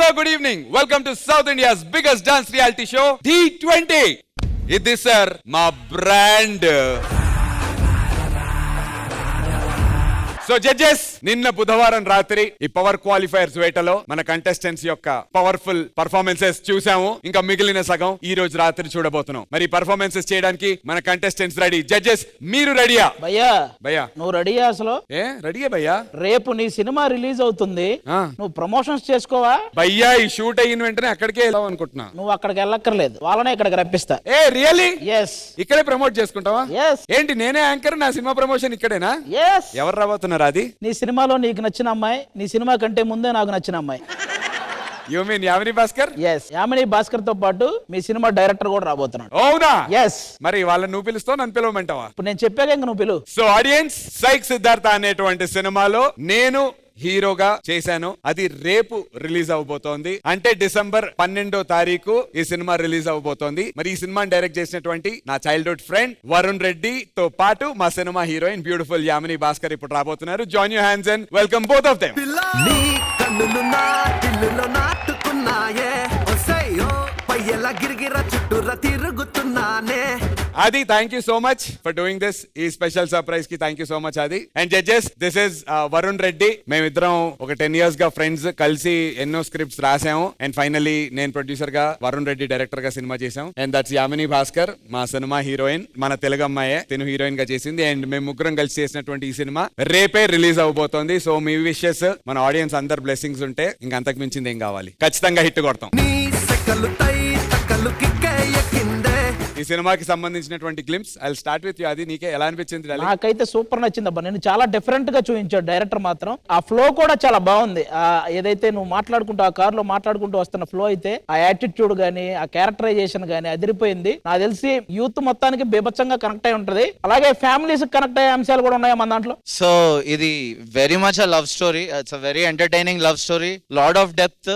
hello, good evening. Welcome to South India's biggest dance reality show, D20. This is sir, my brand. So judges, నిన్న బుధవారం రాత్రి ఈ power qualifiers వేటలో మన contestants యొక్క powerful performances చూసాము. ఇంకా మిగిలిన సగం ఈ రోజు రాత్రి చూడబోతున్నాం. మరి పర్ఫార్మెన్సెస్ చేయడానికి మన కంటెస్టెంట్స్ రెడీ. జడ్జెస్, మీరు రెడీయా? భయ్యా నువ్వు రెడీయా? అసలు రెడీయా భయ్యా? రేపు నీ సినిమా రిలీజ్ అవుతుంది, నువ్వు ప్రమోషన్స్ చేసుకోవా? భయ్యా, ఈ షూట్ అయిన వెంటనే అక్కడికే వెళ్దాం అనుకుంటున్నా. నువ్వు అక్కడికి వెళ్ళక్కర్లేదు, వాళ్ళనే ఇక్కడికి రప్పిస్తా. రియల్లీ? yes. ఇక్కడే ప్రమోట్ చేసుకుంటావా? yes. ఏంటి, నేనే యాంకర్, నా సినిమా ప్రమోషన్ ఇక్కడేనా? yes. ఎవరు రాబోతున్నారు? అది నీ సినిమాలో నీకు నచ్చిన అమ్మాయి, నీ సినిమా కంటే ముందే నాకు నచ్చిన అమ్మాయి. You mean Yamini Bhaskar? yes. Yamini Bhaskar తో పాటు మీ సినిమా డైరెక్టర్ కూడా రాబోతున్నాడు. అవునా? yes. మరి వాళ్ళని నువ్వు పిలుస్తావు, నన్ను పిలవమంటావా? ఇప్పుడు నేను చెప్పాక ఇంక నువ్వు పిలువు. సో ఆడియన్స్, సైక్ సిద్ధార్థ అనేటువంటి సినిమాలో నేను హీరోగా చేశాను. అది రేపు రిలీజ్ అవబోతోంది. అంటే డిసెంబర్ 12వ తారీఖు ఈ సినిమా రిలీజ్ అవబోతోంది. మరి ఈ సినిమాని డైరెక్ట్ చేసినటువంటి నా చైల్డ్హుడ్ ఫ్రెండ్ వరుణ్ రెడ్డి తో పాటు మా cinema heroine beautiful Yamini Bhaskar ఇప్పుడు రాబోతున్నారు. Join your hands and welcome both of them. అది thank you so much for doing this. ఈ స్పెషల్ సర్ప్రైజ్ కి థ్యాంక్ యూ సో మచ్ అది. And judges, this is Varun Reddy. మేమిద్దరం ఒక 10 years గా ఫ్రెండ్స్, కలిసి ఎన్నో స్క్రిప్ట్స్ రాసాము. అండ్ ఫైనల్లీ నేను ప్రొడ్యూసర్ గా, వరుణ్ రెడ్డి డైరెక్టర్ గా సినిమా చేసాం. అండ్ దట్స్ యామిని భాస్కర్, మా సినిమా హీరోయిన్, మన తెలుగు అమ్మాయే, తిను హీరోయిన్ గా చేసింది. అండ్ మేము ముగ్గురం కలిసి చేసినటువంటి ఈ సినిమా రేపే రిలీజ్ అవబోతోంది. సో మీ విషెస్, మన ఆడియన్స్ అందరు బ్లెస్సింగ్స్ ఉంటే ఇంక అంతకు మించింది ఏం కావాలి. ఖచ్చితంగా హిట్ కొడతాం. ఈ సినిమాకి సంబంధించినటువంటి glimpse I will start with you. అది నీకే ఎలా అనిపించింది? నాకైతే సూపర్ నచ్చింది అబ్బా. నేను చాలా డిఫరెంట్ గా చూపించాడు డైరెక్టర్ మాత్రం. ఆ ఫ్లో కూడా చాలా బాగుంది. ఏదైతే నువ్వు మాట్లాడుకుంటూ ఆ కార్ లో మాట్లాడుకుంటూ వస్తున్న ఫ్లో అయితే, ఆ యాటిట్యూడ్ గానీ, ఆ క్యారెక్టరైజేషన్ గానీ అదిరిపోయింది. నాకు తెలిసి యూత్ మొత్తానికి బీభత్సంగా కనెక్ట్ అయి ఉంటది. అలాగే ఫ్యామిలీస్ కనెక్ట్ అయ్యే అంశాలు కూడా ఉన్నాయి మన దాంట్లో. సో ఇది very much a love story. It's a very entertaining love story, lot of depth.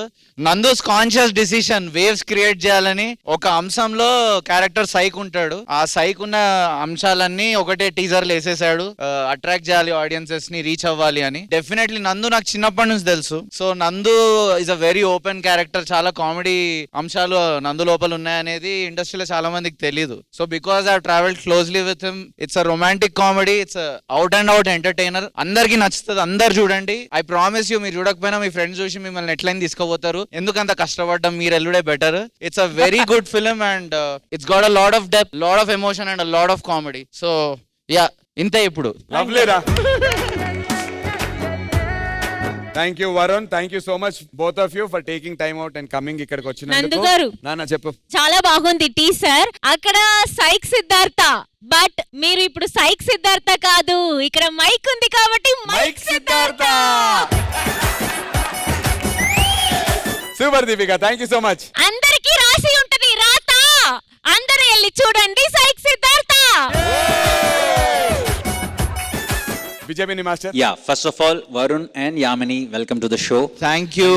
Nandu's conscious decision waves create చేయాలని ఒక అంశంలో క్యారెక్టర్ సైక్ ఉంటాడు. ఆ సైక్ ఉన్న అంశాలన్నీ ఒకటే టీజర్ లో వేసేసాడు. అట్రాక్ట్ చేయాలి ఆడియన్సెస్ ని, రీచ్ అవ్వాలి అని. డెఫినెట్లీ నందు నాకు చిన్నప్పటి నుంచి తెలుసు. సో నందు is a very open character. చాలా కామెడీ అంశాలు నందు లోపల ఉన్నాయనేది ఇండస్ట్రీలో చాలా మందికి తెలియదు. So because I travelled closely with him, it's a romantic comedy, it's out and out entertainer. అందరికి నచ్చుతుంది, అందరు చూడండి. ఐ ప్రామిస్ యూ, మీరు చూడకపోయినా మీ ఫ్రెండ్స్ చూసి మిమ్మల్ని ఎట్లయినా తీసుకోబోతారు. ఎందుకంత కష్టపడ్డం, మీరు ఎల్లుడే better. It's a very good film and it's got a lot of depth, lot of emotion and a lot of comedy. So yeah, ఇంతే ఇప్పుడు. లవ్లీరా. Thank you Varun, thank you so much both of you for taking time out and coming ఇక్కడికి వచ్చినందుకు. నాన్న చెప్పు. చాలా బాగుంది teaser. అక్కడ సైక్ సిద్ధార్థ, బట్ మీరు ఇప్పుడు సైక్ సిద్ధార్థ కాదు, ఇక్కడ మైక్ ఉంది కాబట్టి mic Siddhartha. Super Deepika, thank you so much. అందరికీ రాసి ఉంటది రాత, అందరూ వెళ్ళి చూడండి సైక్ సిద్ధార్థ. విజయమిని master. Yeah, first of all, Varun and Yamini, welcome to the show. Thank you.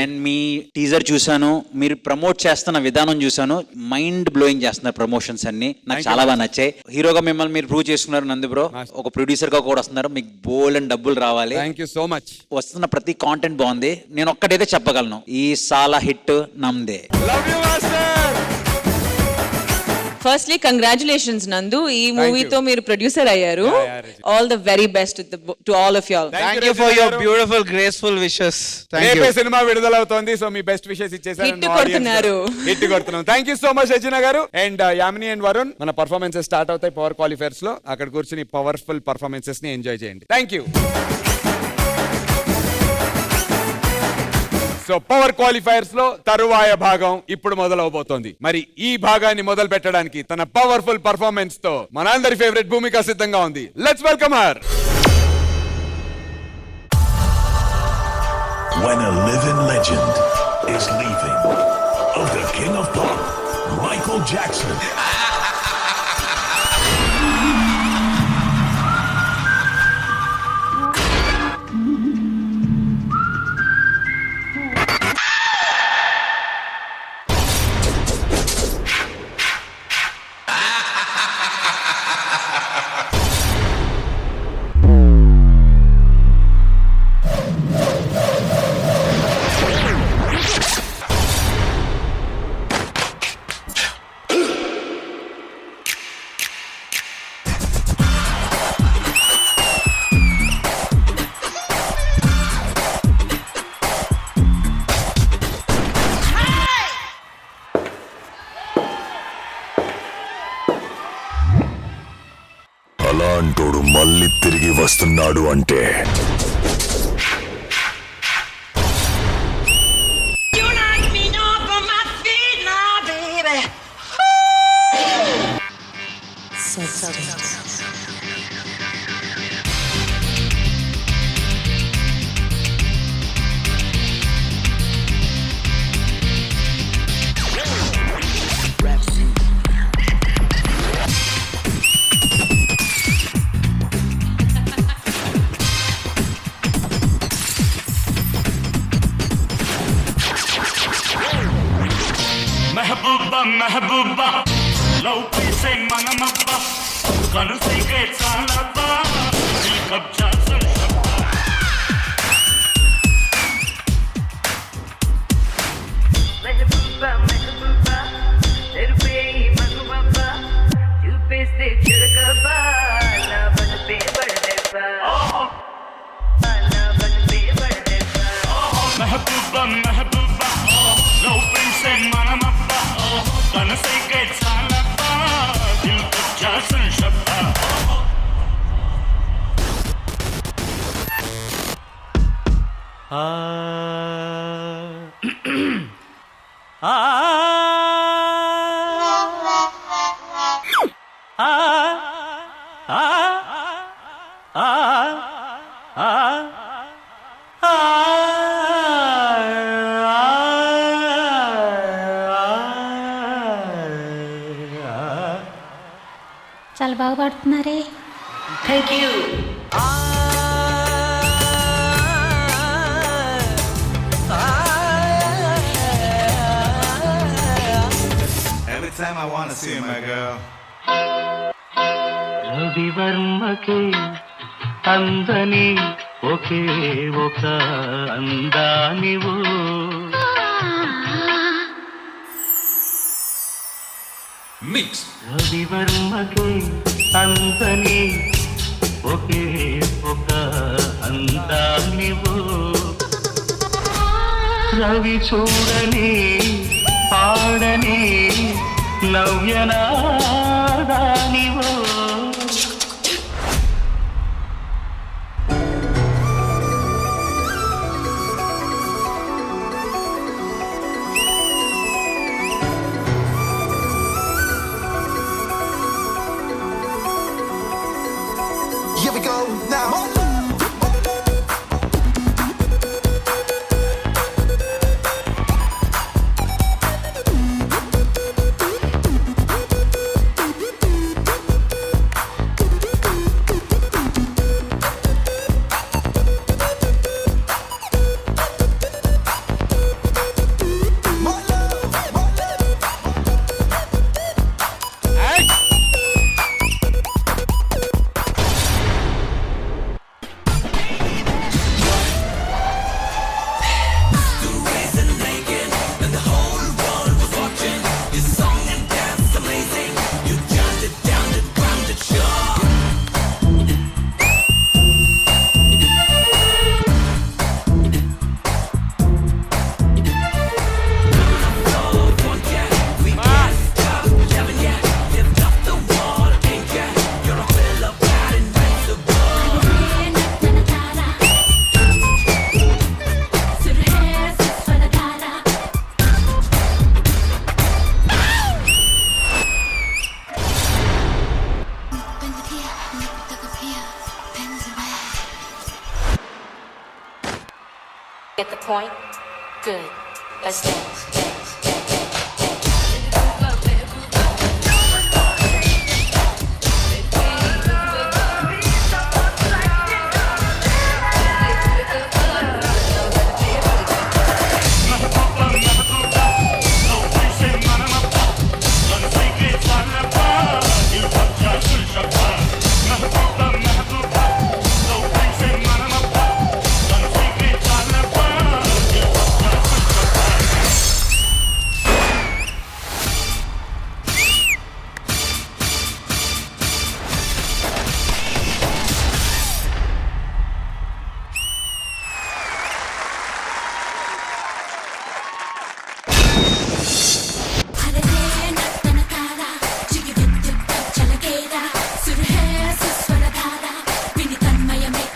And me teaser చూసాను, మీరు ప్రమోట్ చేస్తున్న విధానం చూసాను, మైండ్ బ్లోయింగ్ చేస్తున్నారు ప్రమోషన్స్ అన్ని. నాకు చాలా బాగా నచ్చాయి. హీరోగా మిమ్మల్ని మీరు ప్రూవ్ చేసుకున్నారు నందు బ్రో. ఒక ప్రొడ్యూసర్ గా కూడా వస్తున్నారు, మీకు బోల్డ్ అండ్ డబ్బులు రావాలి. Thank you so much. వస్తున్న ప్రతి కాంటెంట్ బాగుంది. నేను ఒక్కటైతే చెప్పగలను, ఈ సాలా హిట్ నమ్దే. Love you master. Firstly congratulations Nandu, ఈ మూవీతో మీరు ప్రొడ్యూసర్ అయ్యారు. All the very best to all of you all. Thank you for your beautiful graceful wishes. రేపే సినిమా విడుదల అవుతోంది. సో మీ బెస్ట్ విషెస్ ఇచ్చేసారు. హిట్ కొడుతున్నారు. హిట్ కొడుతున్నాం. Thank you so much Rachana గారు. అండ్ యామిని అండ్ వరుణ్, మన పర్ఫార్మెన్సెస్ స్టార్ట్ అవుతాయి పవర్ క్వాలిఫైర్స్ లో. అక్కడ కూర్చుని పవర్ఫుల్ పర్ఫార్మెన్సెస్ ని ఎంజాయ్ చేయండి. Thank you. So power qualifiers లో తరువాయ భాగం ఇప్పుడు మొదలవబోతోంది. మరి ఈ భాగాన్ని మొదలు పెట్టడానికి తన పవర్ఫుల్ పర్ఫార్మెన్స్ తో మనందరి ఫేవరెట్ భూమిక సిద్ధంగా ఉంది. Let's welcome her. When a living legend is leaving, of the king of pop, Michael Jackson. అలాంటోడు మళ్ళీ తిరిగి వస్తున్నాడు అంటే మెహబూబా మెహబూబా లవ్ పైసే మనమబ్బా కనుసైకే చాలబ్బా దిల్ కబ్జా సల్సబ్బా మెహబూబా మెహబూబా తెరుపే మగుబబ్బా చూపేస్తే చిరకబ్బా నా బతుపే పడదెబ్బా నా బతుపే పడదెబ్బా మెహబూబా మెహబూబా లవ్ పైసే మనమబ్బా కనుసైకే చాలబ్బా దిల్ కబ్జా సల్సబ్బా చాలా బాగా పాడుతున్నారే. Thank you Every time I wanna see my girl. రవివర్మకి అందని ఒకే ఒక అందానివు రవివర్మకి అందని ఒకే ఒక అందానివు రవి చూడని పాడని నవ్యనాదానివు Here we go now. Get the point? Good. Let's dance.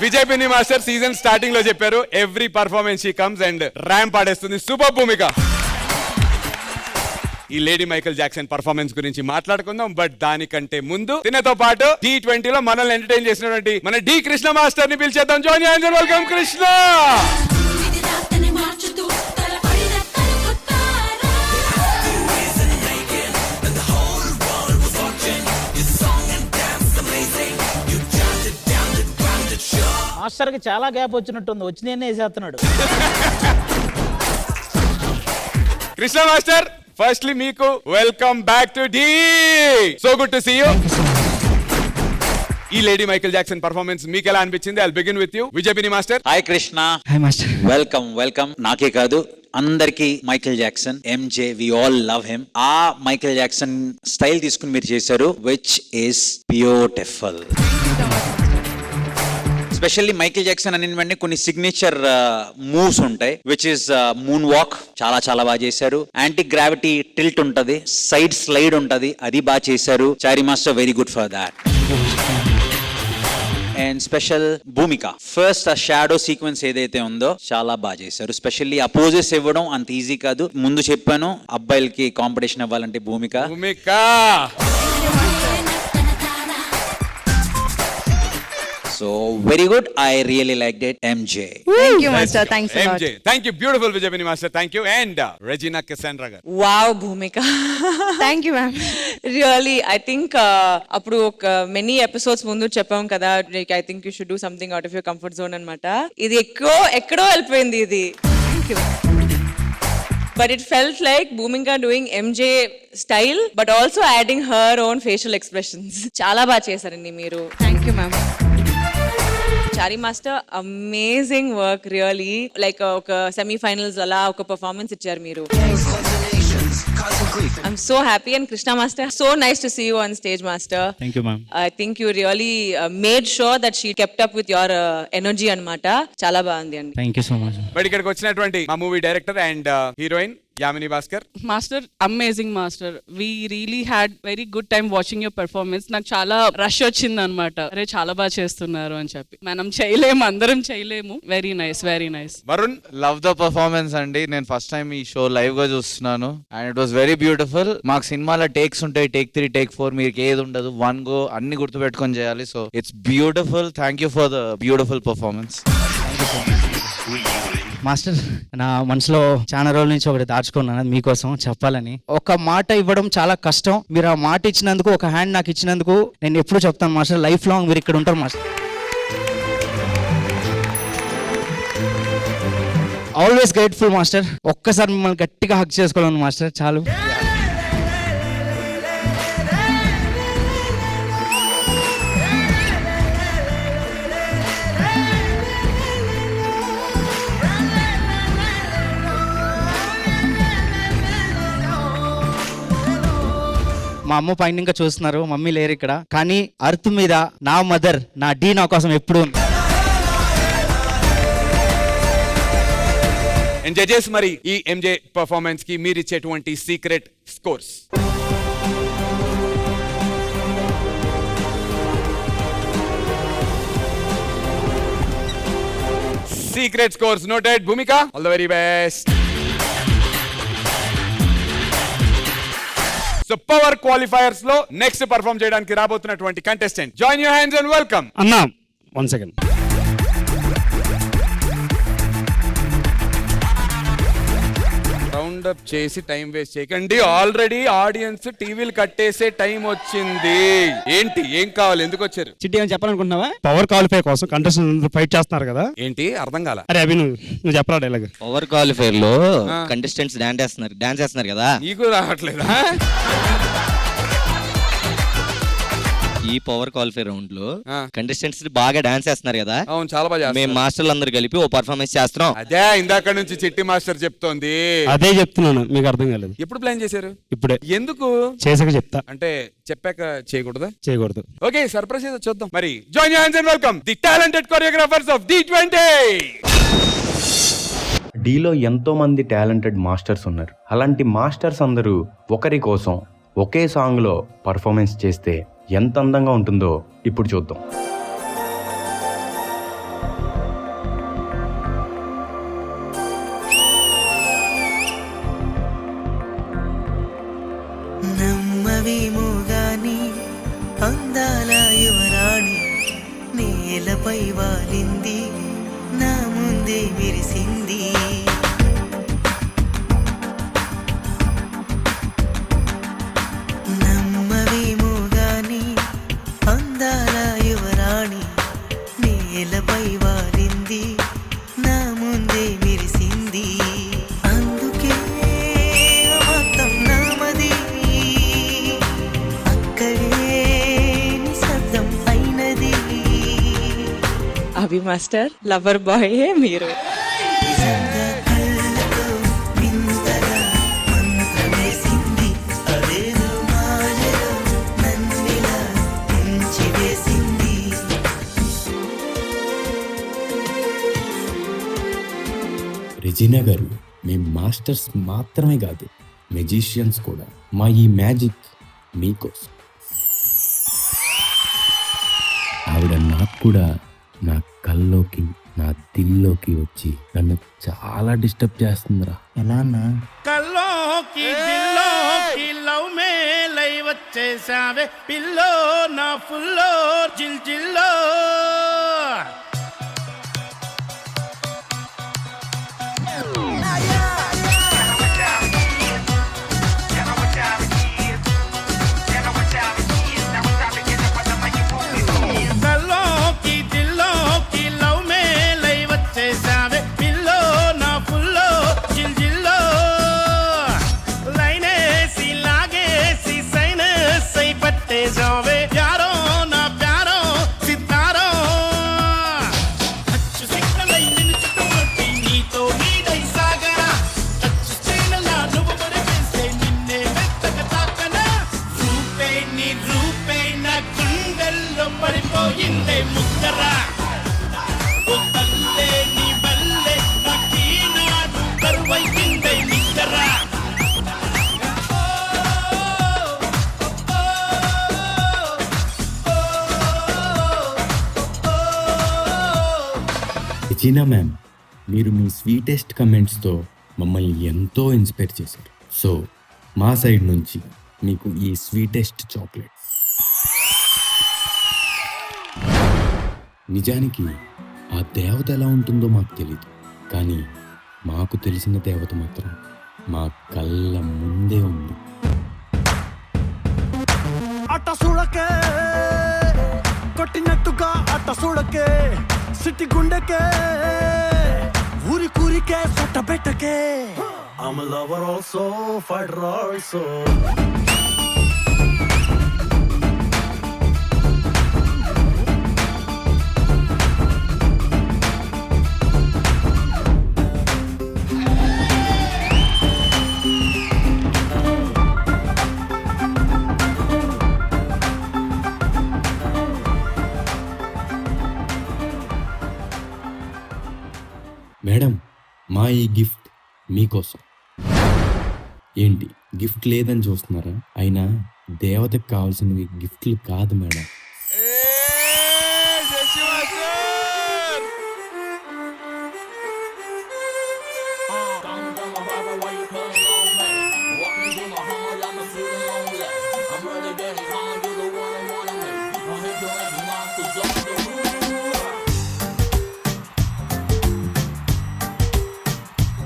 Vijay పిన్ని మాస్టర్ సీజన్ స్టార్టింగ్ లో చెప్పారు, every performance she comes and ramp ఆడేస్తుంది. సూపర్ భూమిక. ఈ లేడీ మైకేల్ జాక్సన్ పర్ఫార్మెన్స్ గురించి మాట్లాడుకుందాం, బట్ దానికంటే ముందు తినతో పాటు T20 లో మనల్ని ఎంటర్టైన్ చేసినటువంటి మన డి కృష్ణ మాస్టర్ ని పిలిచేద్దాం. జాయిన్ చేయండి, వెల్కమ్ కృష్ణ. మాస్టర్ కి చాలా గ్యాప్ వచ్చినట్టుంది, వచ్చిన వేసేస్తున్నాడు. కృష్ణ మాస్టర్, ఫస్ట్లీ మీకు welcome back to Dhee. So good to see you. ఈ లేడీ మైకేల్ జాక్సన్ పర్ఫార్మెన్స్ మీకు ఎలా అనిపించింది? I'll begin with you, Vijay Binni master. Hi Krishna. Hi master. Welcome. నాకే కాదు అందరికి Michael Jackson, MJ, we all love him. ఆ మైకేల్ జాక్సన్ స్టైల్ తీసుకుని మీరు చేశారు, which is beautiful. Specially Michael Jackson అని వెంటనే కొన్ని సిగ్నేచర్ మూవ్స్ ఉంటాయి, విచ్ ఇస్ మూన్ వాక్, చాలా బాగా చేశారు. యాంటీ గ్రావిటీ టిల్ట్ ఉంటది, సైడ్ స్లైడ్ ఉంటది, అది బాగా చేశారు. Chary master very good for that. And special Bhumika, first ఆ షాడో సీక్వెన్స్ ఏదైతే ఉందో చాలా బాగా చేశారు. స్పెషల్లీ ఆ పోజెస్ ఇవ్వడం అంత ఈజీ కాదు. ముందు చెప్పాను, అబ్బాయిలకి కాంపిటీషన్ ఇవ్వాలంటే భూమిక. So very good. I really liked it, MJ. Thank you, Master. Thanks a lot. MJ, thank you, beautiful Vijay Pini Master. Thank you, and Regina Cassandra garu. Wow, Bhumika. Thank you, ma'am. Really, I think appudu many episodes mundu cheppam kada, like I think you should do something out of your comfort zone anamata. Idi ekkodo helpindi idi. Thank you. But it felt like Bhumika doing MJ style, but also adding her own facial expressions. Chala baga chesarandi meeru. Thank you, ma'am. Chari Master, amazing work, really. Like oka semi-finals ala oka performance icharu meeru. I'm so happy, and Krishna Master, so nice to see you on stage, Master. Thank you, ma'am. I think you really made sure that she kept up with your energy anamata. Chala bagundi andi. Thank you so much. But ఇక్కడికి వచ్చినటువంటి మా movie director and heroine Yamini Bhaskar. Master, amazing master. We really had very good time watching your performance. నాకు చాలా rush వచ్చింది అనమాట, అరే చాలా బాగా చేస్తున్నారు అని చెప్పి. మనం చేయలేము, అందరం చేయలేము. Very nice, very nice. Varun, love the performance అండి. నేను ఫస్ట్ టైం ఈ షో లైవ్ గా చూస్తున్నాను and it was very beautiful. మాకు సినిమాలో టేక్స్ ఉంటాయి, టేక్ 3, టేక్ 4, మీకు ఏది ఉండదు, 1 go అన్ని గుర్తుపెట్టుకొని చేయాలి. So it's beautiful. Thank you for the beautiful performance. Master, నా మనసులో చాలా రోజుల నుంచి ఒకటి దాచుకున్నాను, మీకోసం చెప్పాలని. ఒక మాట ఇవ్వడం చాలా కష్టం. మీరు ఆ మాట ఇచ్చినందుకు, ఒక హ్యాండ్ నాకు ఇచ్చినందుకు నేను ఎప్పుడు చెప్తాను మాస్టర్, లైఫ్ లాంగ్ మీరు ఇక్కడ ఉంటారు మాస్టర్. Always grateful master. ఒక్కసారి మిమ్మల్ని గట్టిగా హక్ చేసుకోవాలను మాస్టర్, చాలు. మా అమ్మ పైన ఇంకా చూస్తున్నారు, మమ్మీ లేరు ఇక్కడ, కానీ అర్త్ మీద నా మదర్, నా డీ నా కోసం ఎప్పుడు ఉంది. అండ్ జడ్జెస్, మరి ఈ ఎంజే పర్ఫార్మెన్స్ కి మీరు ఇచ్చేటువంటి secret scores. Secret scores noted. Bhumika, all the very best. So power qualifiers లో నెక్స్ట్ పర్ఫార్మ్ చేయడానికి రాబోతున్నటువంటి contestant, join your hands and welcome. అన్నా 1 second. రౌండ్ అప్ చేసి టైం వేస్ట్ చేయకండి. ఆల్రెడీ ఆడియన్స్ టీవీలు కట్టేసే టైం వచ్చింది. ఏంటి, ఏం కావాలి, ఎందుకు వచ్చారు? చిట్టి ఏమైనా చెప్పాలనుకుంటున్నావా? పవర్ క్వాలిఫై కోసం కంటెస్టెంట్ ఫైట్ చేస్తున్నారు కదా. ఏంటి, అర్థం కాల? అరే అవి నువ్వు చెప్పరా డైలాగ్. పవర్ క్వాలిఫైర్ లో కంటెస్టెంట్స్ డాన్స్ చేస్తున్నారు కదా. నీకు రావట్లేదా? ఈ పవర్ క్వాలిఫైర్ రౌండ్ లో కంటెస్టెంట్స్ బాగా డాన్స్ చేస్తున్నారు కదా. అవును, చాలా బాగా. మేము మాస్టర్లు అందరు కలిపి ఓ పర్ఫార్మెన్స్ చేస్తున్నాం. అదే ఇందాక నుంచి చిట్టి మాస్టర్ చెప్తోంది. అదే చెప్తున్నాను, మీకు అర్థం కాలేదు. ఎప్పుడు ప్లాన్ చేశారు? ఇప్పుడే. ఎందుకు? చేసాక చెప్తా. అంటే చెప్పాక చేయకూడదా? చేయకూడదు. ఓకే, సర్ప్రైజ్ ఏదో చూద్దాం. మరి join your hands and welcome the talented choreographers of D20. డీలో ఎంతో మంది టాలెంటెడ్ మాస్టర్స్ ఉన్నారు. అలాంటి మాస్టర్స్ అందరూ ఒకరి కోసం ఒకే సాంగ్లో పర్ఫార్మెన్స్ చేస్తే ఎంత అందంగా ఉంటుందో ఇప్పుడు చూద్దాం. అందాల యువరాణి నేలపై వాలింది నా ముందే విరిసింది నమ్మవేమో గాని అందాల యువరాణి నేలపై వాలింది నా ముందే విరిసింది అందుకే మొత్తం నామది అక్కడే నిశ్శబ్దం అయినది అభి మాస్టర్ లవర్ బాయ్ మీరు. నిజంగా కళ్ళతో వింతగా మంత్రమేసింది అదేదో మాయలో నన్నిలా ముంచివేసింది రెజినా గారు మేము మాస్టర్స్ మాత్రమే కాదు మెజిషియన్స్ కూడా. మా ఈ మ్యాజిక్ మీకోసం. ఆవిడ నాకు కూడా నా కల్లోకి నా దిల్లోకి వచ్చి నన్ను చాలా డిస్టర్బ్ చేస్తుందిరా. ఎలా అన్నా? కల్లోకి దిల్లోకి లవ్ మేలై వచ్చేసావే పిల్లో నా ఫుల్లో జిల్ జిల్లో. కల్లోకి దిల్లోకి లవ్ మేలై వచ్చేసావే పిల్లో నా ఫుల్లో జిల్ జిల్లో. లైనేసి లాగేసి సైనస్ అయి పట్టేసావే ప్యారో నా ప్యారో సితారో. అచ్చు సిగ్నలై నిన్ను చుట్టుముట్టి నీతో నీడై సాగరా. టచ్ చేయనలా నువ్వు మరిపిస్తే నిన్నే మెత్తగా తాకనా. రూపే నా గుండెల్లో పడిపోయిందే ముద్దరా. ఓ తల్లే నీ వల్లే నాకీనాడు కరువైందే నిద్దరా. రెజినా మ్యామ్, మీరు మీ స్వీటెస్ట్ కమెంట్స్తో మమ్మల్ని ఎంతో ఇన్స్పైర్ చేశారు. సో మా సైడ్ నుంచి మీకు ఈ స్వీటెస్ట్ చాక్లెట్. నిజానికి ఆ దేవత ఎలా ఉంటుందో మాకు తెలియదు, కానీ మాకు తెలిసిన దేవత మాత్రం మా కళ్ళ ముందే ఉంది. అట్ట చూడకే కొట్టినట్టుగా అట్ట చూడకే సిట్టి గుండెకే ఊరి కూరికే సొట్ట పెట్టకే. I'm a lover also, fighter also. Madam, మా ఈ గిఫ్ట్ మీకోసం. ఏంటి గిఫ్ట్ లేదని చూస్తున్నారా? అయినా దేవతకు కావాల్సినవి గిఫ్ట్లు కాదు మేడం.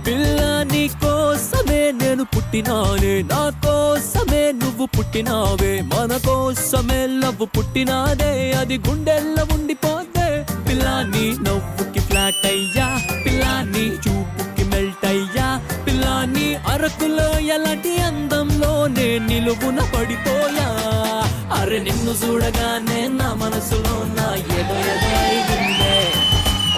పిల్లని కోసమే నేను పుట్టినానే, నా కోసమే నువ్వు పుట్టినావే, మన కోసమే లవ్ పుట్టినాదే, అది గుండెల్లో ఉండిపోతే. పిల్లాని నవ్వుకి ఫ్లాట్ అయ్యా, పిల్లాని చూపుకి మెల్ట్ అయ్యా, పిల్లాని అరకులో ఎలాంటి అందంలోనే నిలువున పడిపోయా. అరే నిన్ను చూడగానే నా మనసులో నా ఏదో అయిందే.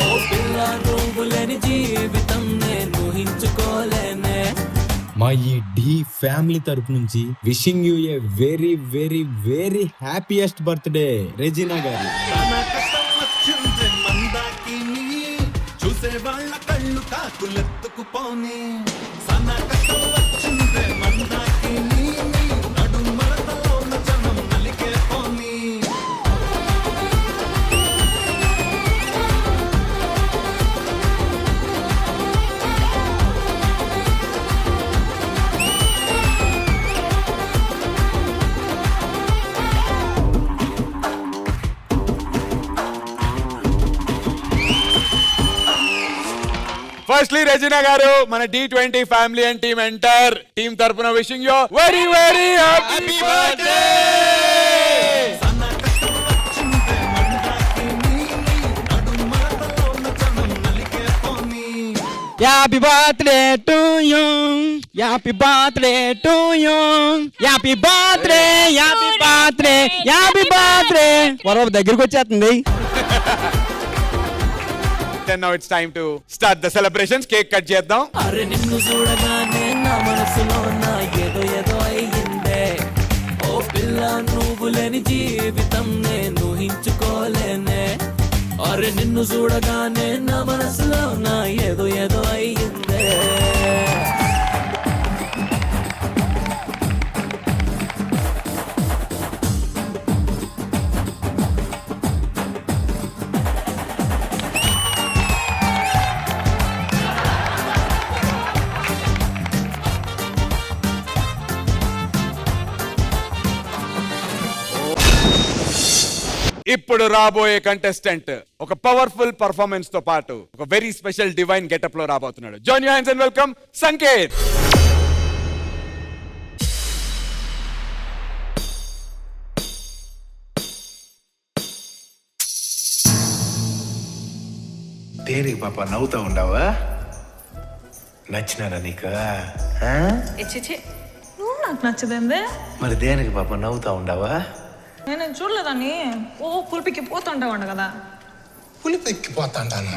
ఓ పిల్ల నువ్వు లేని జీవితం నేను ఊహించుకోలేనే. మా ఈ డి ఫ్యామిలీ తరపు నుంచి wishing you a very very very happiest birthday Regina గారు. చూసే వాళ్ళ కళ్ళు కాకులెత్తుకుపోని సన్న కష్టం వచ్చిందే మందాకిని నడు మరతలో జనం నలికే పోని. ఫస్ట్లీ రెజినా గారు మన D20 family and team entire team తరపున wishing you very very happy birthday. Happy birthday to you. Happy birthday to you. Happy birthday. Happy birthday. Happy birthday. వరవ దగ్గరికి వచ్చేస్తుంది. Then now it's time to start the celebrations. Cake cut చేద్దాం. అరే నిన్ను చూడగానే నా మనసులో నా ఏదో ఏదో అయ్యిందే. ఓ పిల్ల నువ్వు లేని జీవితం నేను ఊహించుకోలేనే. అరే నిన్ను చూడగానే నా మనసులో నా ఏదో ఏదో అయ్యిందే. ఇప్పుడు రాబోయే కంటెస్టెంట్ ఒక పవర్ఫుల్ పర్ఫార్మెన్స్ తో పాటు ఒక వెరీ స్పెషల్ డివైన్ గెటప్ లో రాబోతున్నాడు. Join your hands and welcome Sanket. దేనికి పాప నవ్వుతా ఉండవా? నచ్చినారా నీకు? నువ్వు నాకు నచ్చదండి. మరి దేనికి పాప నవ్వుతా ఉండవా? నేను చూడలేదని ఓ పులిపికి పోతుంటావంట కదా. పులిపెక్కిపోతాంటానా?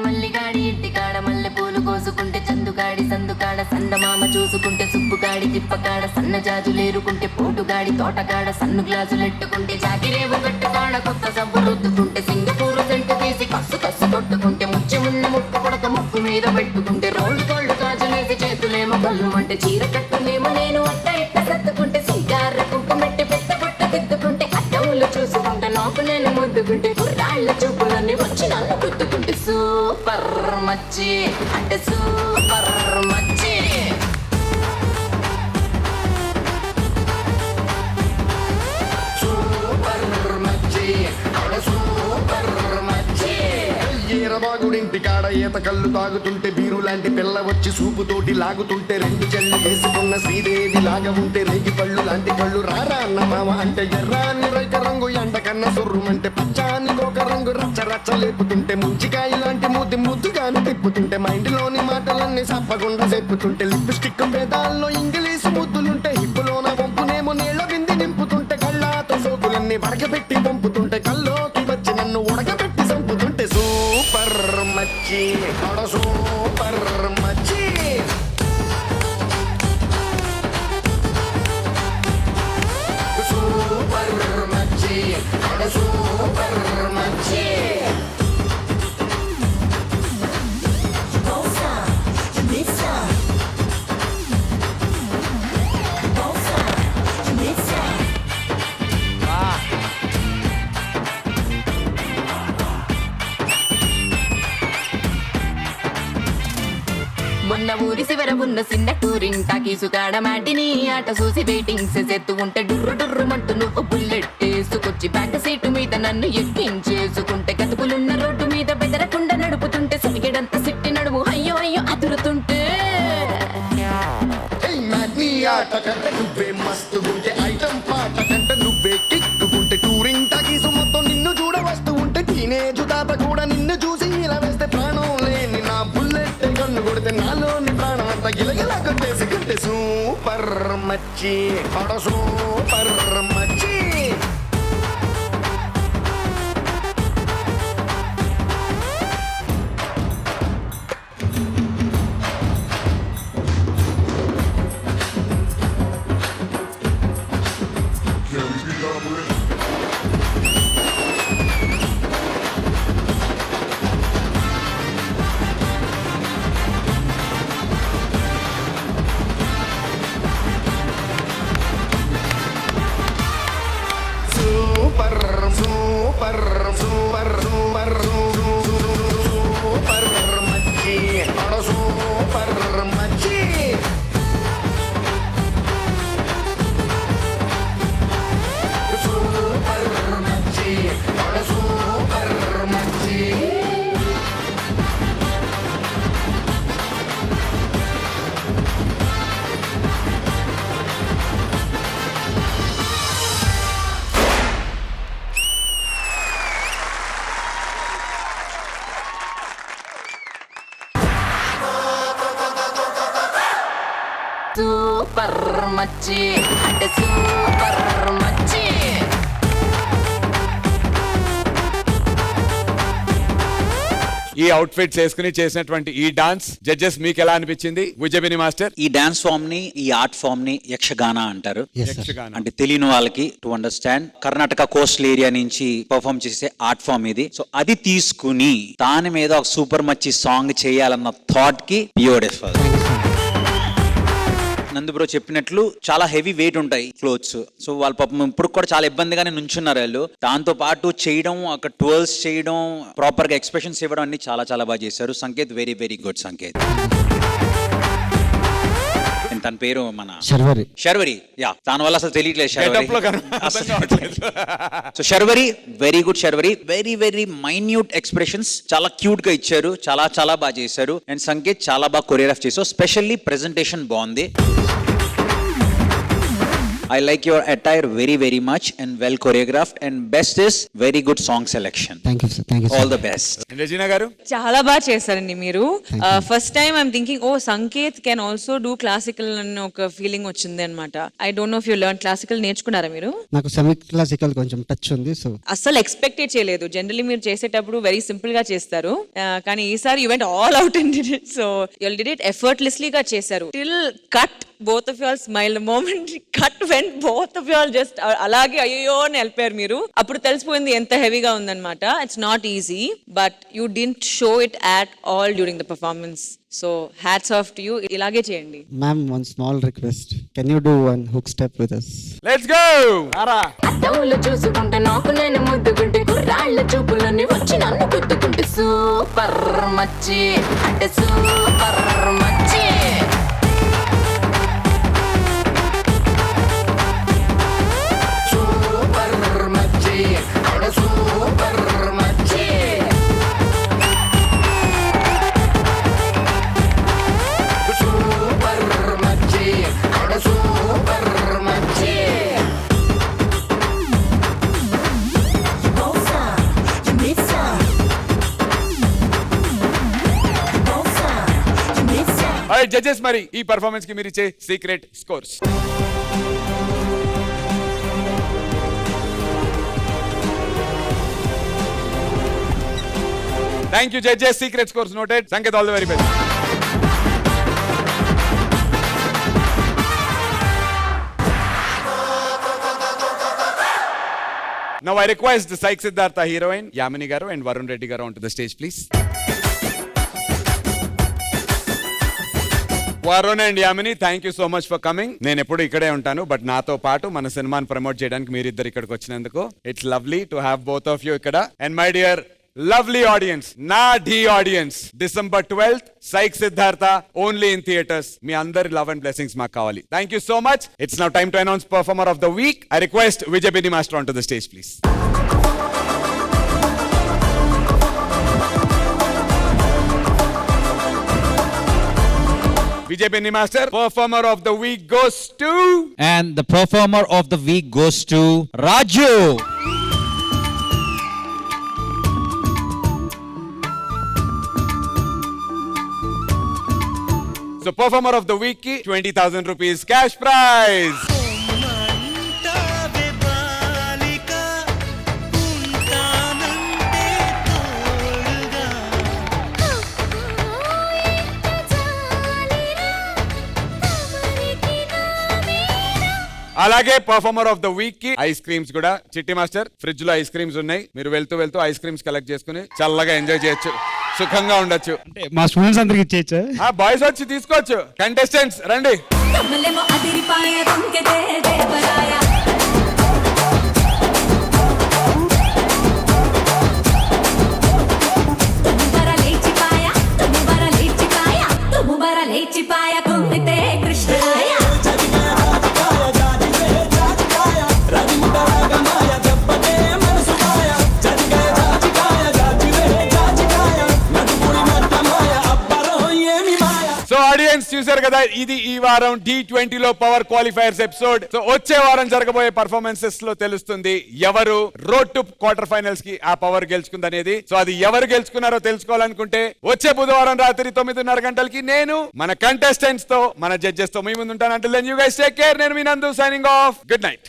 మల్లిగాడి ఇంటికాడ మల్లె పూలు కోసుకుంటే చందుగాడి సందుకాడ సందమామ చూసుకుంటే సుబ్బుగాడి తిప్పకాడ సన్న జాజులేరుకుంటే పోటుగాడి తోటకాడ సన్ను గ్లాసులెట్టుకుంటే జాకిరేవు కట్టుకాడ కొత్త సబ్బు రుద్దుకుంటే సింగపూరు సెంటు తీసి కస్సు కస్సు కొట్టుకుంటే ముచ్చెమున్న ముక్కు కొడక ముక్కు మీద పెట్టుకుంటే రోడ్డు కోళ్ళు గాజులేసి చేతులేమో కళ్ళు అంటే చీర కట్టునేమో నేను అట్ట ఇట్ట సర్దుకుంటే సింగార కుంకుమెట్టి పెద్ద పుట్ట దిద్దుకుంటే అద్దములు చూసుకుంటే నాకు నేను ముద్దుకుంటే కుర్రాళ్ళ చూపులన్నీ వచ్చి నన్ను గుద్దుకుంటే సూపర్ మచ్చి అంటే సూపర్ మచ్చి. సూపర్ మచ్చి అంటే సూపర్ మచ్చి. ఈరబాగుడింటి కాడ ఈత కళ్ళు తాగుతుంటే బీరు లాంటి పిల్ల వచ్చి సూపుతోటి లాగుతుంటే రెండు చెల్లు వేసుకున్న శ్రీదేవి లాగా ఉంటే రేగి పళ్ళు లాంటి కళ్ళు రారా అన్న మామ అంటే ఎర్రాని రైక రంగు ఎండ కన్న సుర్రుమంటే పచ్చాని ఒక రంగు రచ్చ రచ్చ లేపుతుంటే ముంచికాయ లాంటి మూతి ముద్దుగాని తిప్పుతుంటే మైండ్లోని మాటలన్నీ సప్పకుండా చెప్పుతుంటే లిప్స్టిక్ పేదాల్లో ఇంగ్లీషు ముద్దులుంటే హిప్పులోన వంపునేమో నీళ్ళ బింది నింపుతుంటే కళ్ళాతో సోకులన్నీ వడకబెట్టి పంపుతుంటే కల్లోకి వచ్చి నన్ను ఉడకబెట్టి చంపుతుంటే సూపర్ మచ్చి సూపర్ మచ్చి. సూపర్ మచ్చి సూపర్ మచ్చి. మొన్న ఊరి చివర ఉన్న చిన్న టూరింగ్ టాకీసుకాడ మాటిని ఆట చూసి వెయిటింగ్స్ ఎత్తు ఉంటే డుర్రు డుర్రు మంటూ నువ్వు బుల్లెట్ వేసుకొచ్చి బ్యాక్ సీటు మీద నన్ను ఎక్కించేసుకుంటే కతుకులున్న రోడ్డు మీద బెదరకుండా నడుపుతుంటే సరిగడంత సిట్టి నడుము అయ్యో అయ్యో అదురుతుంటే ఆట కంటే నువ్వే మస్తుగుంటే ఐటం పాట కంటే నువ్వే కిక్కుకుంటే టూరింగ్ టాకీసు మొత్తం నిన్ను చూడ వస్తూ ఉంటే టీనేజు తాత కూడా నిన్ను చూసి ఇలా వేస్తే ప్రాణం లేని నా బుల్లెట్ కన్ను కొడితే నాలోని ప్రాణం అంతా గిలగిలా కొట్టేసుకుంటే సూపర్ మచ్చి సూపర్ మచ్చి. మచ్చి అంటే సూపర్ మచ్చి. ఈ అవుట్ఫిట్స్ వేసుకుని చేసినటువంటి ఈ డాన్స్ జడ్జెస్ మీకు ఎలా అనిపించింది విజయబిని మాస్టర్? ఈ డాన్స్ ఫామ్ ని, ఈ ఆర్ట్ ఫామ్ ని యక్షగాన అంటారు. యక్షగానం. అంటే తెలియని వాళ్ళకి to understand, Karnataka coastal area నుంచి పర్ఫామ్ చేసే ఆర్ట్ ఫామ్ ఇది. సో అది తీసుకుని దాని మీద ఒక సూపర్ మచ్చి సాంగ్ చేయాలన్న థాట్ కి బ్యూటిఫుల్. నందు బ్రో చెప్పినట్లు చాలా హెవీ వెయిట్ ఉంటాయి క్లోత్స్. సో వాళ్ళ పాపం ఇప్పుడు కూడా చాలా ఇబ్బందిగానే నుంచున్నారు వాళ్ళు. దాంతో పాటు చేయడం, అక్కడ ట్వెల్స్ చేయడం, ప్రాపర్ గా ఎక్స్ప్రెషన్స్ ఇవ్వడం అన్ని చాలా చాలా బాగా చేశారు. Sanket very very good Sanket. తన పేరు మన శర్వరి. యా, దాని వల్ల అసలు తెలియట్లేదు Sharvari. So Sharvari very good. Sharvari very very minute expressions చాలా క్యూట్ గా ఇచ్చారు. చాలా చాలా బాగా చేశారు. అండ్ సంకేత్ చాలా బాగా కొరియోగ్రాఫ్ చేశారు. స్పెషల్లీ ప్రెజెంటేషన్ బాగుంది. I like your attire very very much and well choreographed, and best is very good song selection. Thank you sir. Thank you sir. All the best. Razina గారు చాలా బాగా చేశారండి మీరు. First time I'm thinking Sanket can also do classical అన్న ఒక feeling వచ్చింది అనమాట. I don't know if you learn classical. నేర్చుకున్నారా మీరు? నాకు సెమీ క్లాసికల్ కొంచెం టచ్ ఉంది. సో అస్సలు ఎక్స్పెక్ట్ చేయలేదు. జనరల్లీ మీరు చేసేటప్పుడు వెరీ సింపుల్ గా చేస్తారు, కానీ ఈసారి you went all out and did it. So you did it effortlessly గా చేశారు. Till cut both of you all smiled. The moment cut went, both of you all just అలాగే అయ్యో అని వెళ్ళిపోయారు మీరు. అప్పుడు తెలిసిపోయింది ఎంత హెవీగా ఉందన్నమాట. It's not easy, but you didn't show it at all during the performance. So hats off to you. ఇలాగే చేయండి. Ma'am, one small request. Can you do one hook step with us? Let's go. అద్దములు చూసుకుంటే నాకు నేను ముద్దుకుంటే కుర్రాళ్ళ చూపులని వచ్చి నన్ను గుద్దుకుంటే super మచ్చి అంటే సూపర్ మచ్చి. జడ్జెస్, మరి ఈ పర్ఫార్మెన్స్ కి మీరు ఇచ్చే secret scores? Thank you judges. Secret scores noted. Sanket, all the very best. Now I request the Psych Siddhartha heroine Yamini garu and Varun Reddy garu onto the stage, please. Varun and Yamini, thank you so much for coming. నేను ఎప్పుడు ఇక్కడే ఉంటాను, but నాతో పాటు మన సినిమాని promote చేయడానికి మీరిద్దరు ఇక్కడికి వచ్చినందుకు it's lovely to have both of you ఇక్కడ. And my dear lovely audience, నా ఢీ audience, December 12th Psych Siddhartha only in theaters. మీ అందరి love and blessings మాకు కావాలి. Thank you so much. It's now time to announce performer of the week. I request Vijayabini Master onto the stage, please. Vijayabini Master, performer of the week goes to... And the performer of the week goes to Raju. So performer of the week ki 20,000 rupees cash prize. అలాగే performer of the week కి ice creams కూడా. చిట్టి master, fridge లో ice creams ఉన్నాయి, మీరు వెళ్తూ వెళ్తూ ice creams collect చేసుకుని చల్లగా ఎంజాయ్ చేయొచ్చు, సుఖంగా ఉండొచ్చు. అంటే మా స్టూడెంట్స్ అందరికి ఇచ్చేయచ్చు. బాయ్స్ వచ్చి తీసుకోవచ్చు. కంటెస్టెంట్స్ రండి. ఆడియన్స్ చూసారు కదా, ఇది ఈ వారం D20 లో పవర్ క్వాలిఫైయర్స్ ఎపిసోడ్. సో వచ్చే వారం జరగబోయే పర్ఫార్మెన్సెస్ లో తెలుస్తుంది ఎవరు రోడ్ టు క్వార్టర్ ఫైనల్స్ కి ఆ పవర్ గెలుచుకుంది అనేది. సో అది ఎవరు గెలుచుకున్నారో తెలుసుకోవాలనుకుంటే వచ్చే బుధవారం రాత్రి 9:30 గంటలకి నేను మన కంటెస్టెంట్స్ తో మన జడ్జెస్ తో మీ ముందు ఉంటాను. Until then you guys take care. నేను మీ నందు సైనింగ్ ఆఫ్. Good night.